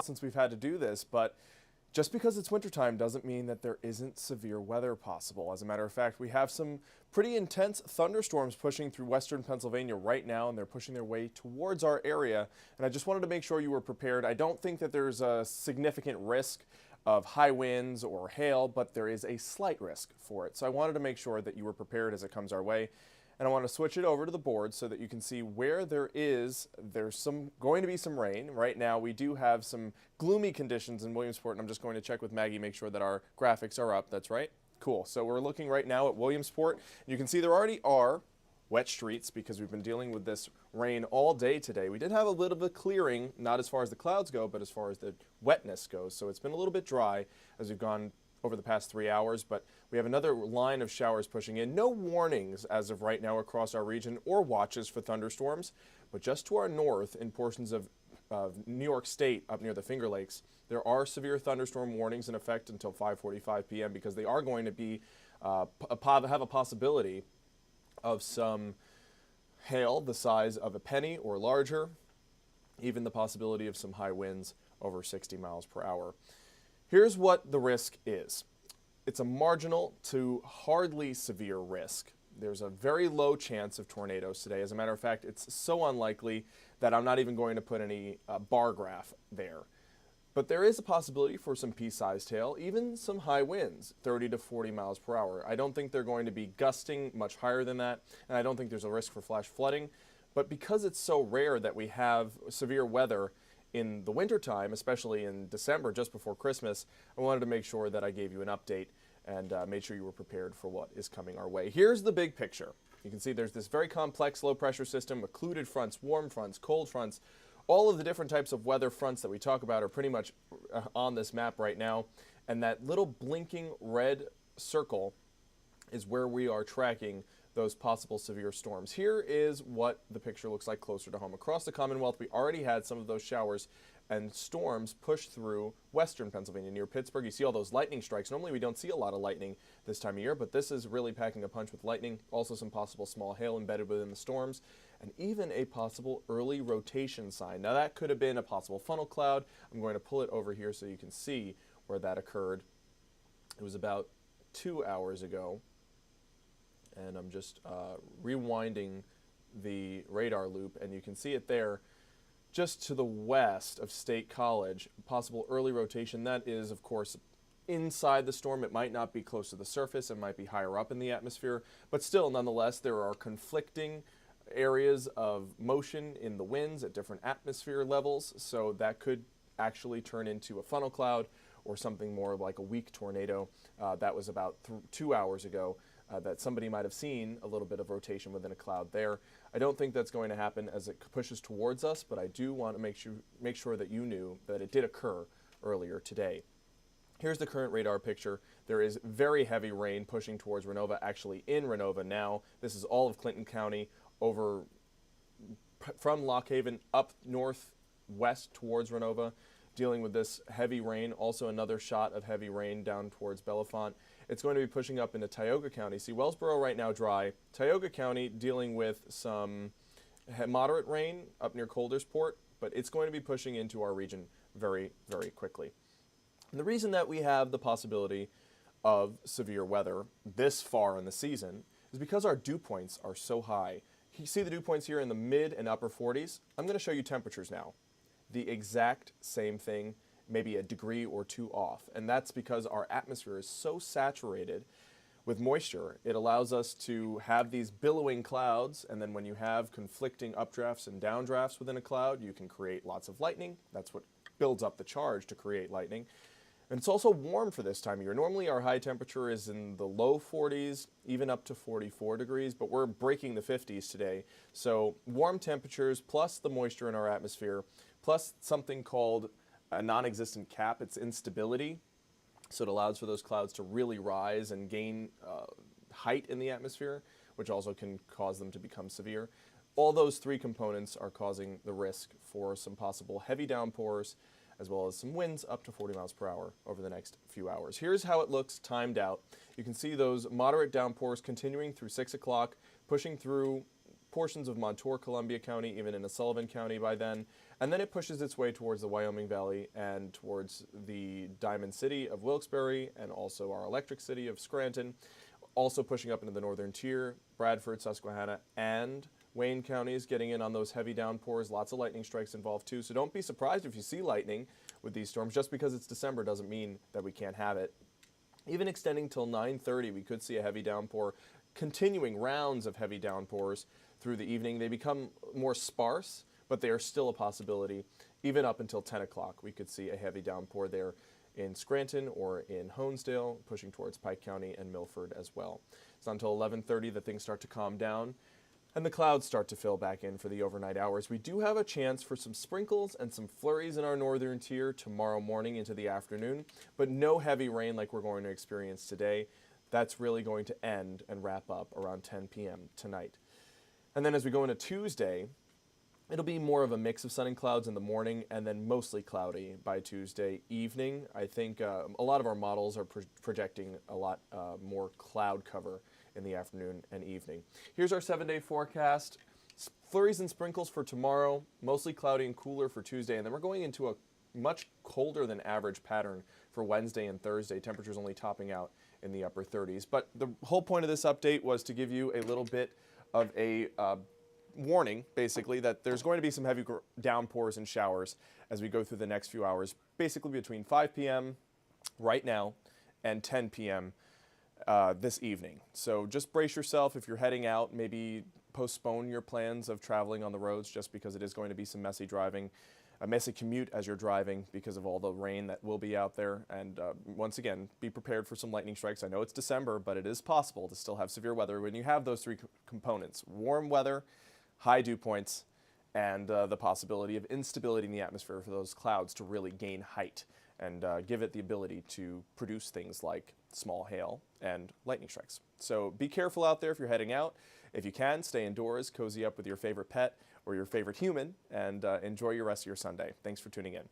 since we've had to do this, but just because it's wintertime doesn't mean that there isn't severe weather possible. As a matter of fact, we have some pretty intense thunderstorms pushing through western Pennsylvania right now, and they're pushing their way towards our area. And I just wanted to make sure you were prepared. I don't think that there's a significant risk of high winds or hail, but there is a slight risk for it. So I wanted to make sure that you were prepared as it comes our way. And I want to switch it over to the board so that you can see where there's going to be some rain. Right now we do have some gloomy conditions in Williamsport, and I'm just going to check with Maggie, make sure that our graphics are up. That's right. Cool. So we're looking right now at Williamsport. You can see there already are wet streets because we've been dealing with this rain all day today. We did have a little bit of clearing, not as far as the clouds go, but as far as the wetness goes. So it's been a little bit dry as we've gone over the past 3 hours, but we have another line of showers pushing in. No warnings as of right now across our region or watches for thunderstorms, but just to our north in portions of New York State up near the Finger Lakes, there are severe thunderstorm warnings in effect until 5:45 p.m. because they are going to be have a possibility of some hail the size of a penny or larger, even the possibility of some high winds over 60 miles per hour. Here's what the risk is. It's a marginal to hardly severe risk. There's a very low chance of tornadoes today. As a matter of fact, it's so unlikely that I'm not even going to put any bar graph there. But there is a possibility for some pea-sized hail, even some high winds, 30 to 40 miles per hour. I don't think they're going to be gusting much higher than that, and I don't think there's a risk for flash flooding. But because it's so rare that we have severe weather in the wintertime, especially in December, just before Christmas, I wanted to make sure that I gave you an update and made sure you were prepared for what is coming our way. Here's the big picture. You can see there's this very complex low-pressure system, occluded fronts, warm fronts, cold fronts. All of the different types of weather fronts that we talk about are pretty much on this map right now, and that little blinking red circle is where we are tracking those possible severe storms. Here is what the picture looks like closer to home. Across the Commonwealth, we already had some of those showers and storms push through western Pennsylvania near Pittsburgh. You see all those lightning strikes. Normally we don't see a lot of lightning this time of year, but this is really packing a punch with lightning. Also some possible small hail embedded within the storms, and even a possible early rotation sign. Now that could have been a possible funnel cloud. I'm going to pull it over here so you can see where that occurred. It was about 2 hours ago. And I'm just rewinding the radar loop, and you can see it there just to the west of State College, possible early rotation. That is, of course, inside the storm. It might not be close to the surface. It might be higher up in the atmosphere, but still, nonetheless, there are conflicting areas of motion in the winds at different atmosphere levels, so that could actually turn into a funnel cloud or something more like a weak tornado. That was about 2 hours ago. That somebody might have seen a little bit of rotation within a cloud there. I don't think that's going to happen as it pushes towards us, but I do want to make sure that you knew that it did occur earlier today. Here's the current radar picture. There is very heavy rain pushing towards Renova, actually in Renova now. This is all of Clinton County over from Lock Haven up northwest towards Renova, dealing with this heavy rain. Also another shot of heavy rain down towards Bellefonte. It's going to be pushing up into Tioga County. See, Wellsboro right now dry. Tioga County dealing with some moderate rain up near Coldersport, but it's going to be pushing into our region very, very quickly. And the reason that we have the possibility of severe weather this far in the season is because our dew points are so high. You see the dew points here in the mid and upper 40s. I'm going to show you temperatures now. The exact same thing, maybe a degree or two off. And that's because our atmosphere is so saturated with moisture, it allows us to have these billowing clouds, and then when you have conflicting updrafts and downdrafts within a cloud, you can create lots of lightning. That's what builds up the charge to create lightning. And it's also warm for this time of year. Normally our high temperature is in the low 40s, even up to 44 degrees, but we're breaking the 50s today. So warm temperatures plus the moisture in our atmosphere, plus something called a non-existent cap, it's instability. So it allows for those clouds to really rise and gain height in the atmosphere, which also can cause them to become severe. All those three components are causing the risk for some possible heavy downpours, as well as some winds up to 40 miles per hour over the next few hours. Here's how it looks timed out. You can see those moderate downpours continuing through 6 o'clock, pushing through portions of Montour, Columbia County, even into Sullivan County by then. And then it pushes its way towards the Wyoming Valley and towards the Diamond City of Wilkes-Barre and also our electric city of Scranton. Also pushing up into the northern tier, Bradford, Susquehanna, and Wayne counties getting in on those heavy downpours. Lots of lightning strikes involved too. So don't be surprised if you see lightning with these storms. Just because it's December doesn't mean that we can't have it. Even extending till 9:30, we could see a heavy downpour, continuing rounds of heavy downpours through the evening. They become more sparse, but they are still a possibility. Even up until 10 o'clock, we could see a heavy downpour there in Scranton or in Honesdale, pushing towards Pike County and Milford as well. It's not until 11:30 that things start to calm down and the clouds start to fill back in for the overnight hours. We do have a chance for some sprinkles and some flurries in our northern tier tomorrow morning into the afternoon, but no heavy rain like we're going to experience today. That's really going to end and wrap up around 10 p.m. tonight. And then as we go into Tuesday, it'll be more of a mix of sun and clouds in the morning and then mostly cloudy by Tuesday evening. I think a lot of our models are projecting a lot more cloud cover in the afternoon and evening. Here's our 7-day forecast. Flurries and sprinkles for tomorrow, mostly cloudy and cooler for Tuesday, and then we're going into a much colder than average pattern for Wednesday and Thursday. Temperatures only topping out in the upper 30s. But the whole point of this update was to give you a little bit of a warning, basically, that there's going to be some heavy downpours and showers as we go through the next few hours, basically between 5 p.m. right now and 10 p.m. This evening. So just brace yourself if you're heading out. Maybe postpone your plans of traveling on the roads just because it is going to be some messy driving, a messy commute as you're driving because of all the rain that will be out there. And once again, be prepared for some lightning strikes. I know it's December, but it is possible to still have severe weather when you have those three components: warm weather, high dew points, and the possibility of instability in the atmosphere for those clouds to really gain height and give it the ability to produce things like small hail and lightning strikes. So be careful out there if you're heading out. If you can, stay indoors, cozy up with your favorite pet or your favorite human, and enjoy your rest of your Sunday. Thanks for tuning in.